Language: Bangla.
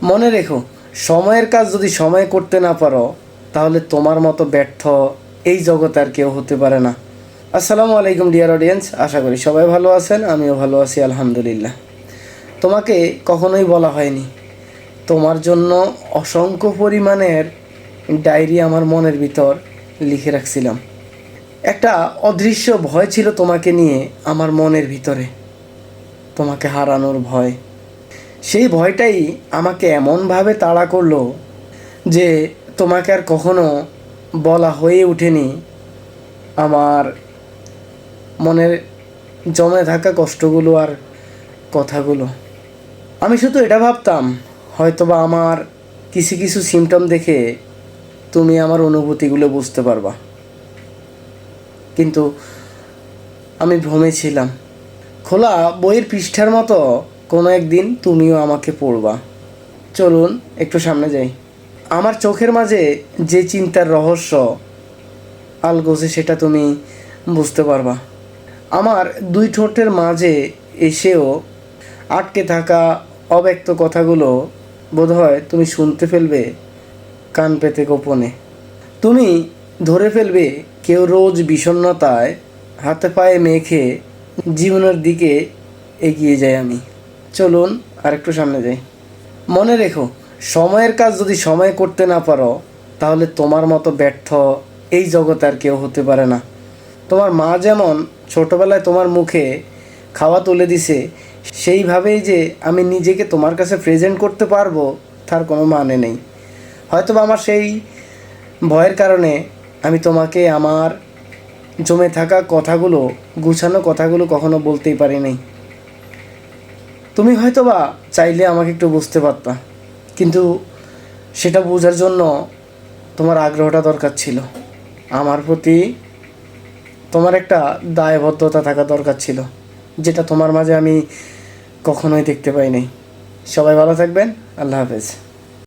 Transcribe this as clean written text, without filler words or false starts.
মনে রেখো, সময়ের কাজ যদি সময়ে করতে না পারো তাহলে তোমার মতো ব্যর্থ এই জগতে আর কেউ হতে পারে না। আসসালামু আলাইকুম ডিয়ার অডিয়েন্স, আশা করি সবাই ভালো আছেন, আমিও ভালো আছি আলহামদুলিল্লাহ। তোমাকে কখনোই বলা হয়নি, তোমার জন্য অসংখ্য পরিমাণের ডায়েরি আমার মনের ভিতর লিখে রাখছিলাম। একটা অদৃশ্য ভয় ছিল তোমাকে নিয়ে আমার মনের ভিতরে, তোমাকে হারানোর ভয়। সেই ভয়টাই আমাকে এমনভাবে তাড়া করলো যে তোমাকে আর কখনো বলা হয়ে ওঠেনি আমার মনের জমে থাকা কষ্টগুলো আর কথাগুলো। আমি শুধু এটা ভাবতাম, হয়তোবা আমার কিছু কিছু সিমটম দেখে তুমি আমার অনুভূতিগুলো বুঝতে পারবা, কিন্তু আমি ভ্রমে ছিলাম। খোলা বইয়ের পৃষ্ঠার মতো কোনো একদিন তুমিও আমাকে পড়বা। চলুন একটু সামনে যাই। আমার চোখের মাঝে যে চিন্তার রহস্য আলগোছে সেটা তুমি বুঝতে পারবা। আমার দুই ঠোঁটের মাঝে এসেও আটকে থাকা অব্যক্ত কথাগুলো বোধহয় তুমি শুনতে ফেলবে কান পেতে গোপনে। তুমি ধরে ফেলবে কেউ রোজ বিষণ্ণতায় হাতে পায়ে মেখে জীবনের দিকে এগিয়ে যাই আমি। চলুন আরেকটু সামনে যাই। মনে রেখো, সময়ের কাজ যদি সময়ে করতে না পারো তাহলে তোমার মতো ব্যর্থ এই জগতে আর কেউ হতে পারে না। তোমার মা যেমন ছোটোবেলায় তোমার মুখে খাওয়া তুলে দিছে, সেইভাবেই যে আমি নিজেকে তোমার কাছে প্রেজেন্ট করতে পারবো তার কোনো মানে নেই। হয়তোবা আমার সেই ভয়ের কারণে আমি তোমাকে আমার জমে থাকা কথাগুলো, গুছানো কথাগুলো কখনো বলতেই পারি নাই। তুমি হয়তোবা চাইলে আমাকে একটু বুঝতে পারতা, কিন্তু সেটা বোঝার জন্য তোমার আগ্রহটা দরকার ছিল। আমার প্রতি তোমার একটা দায়বদ্ধতা থাকা দরকার ছিল, যেটা তোমার মাঝে আমি কখনোই দেখতে পাই নাই। সবাই ভালো থাকবেন। আল্লাহ হাফেজ।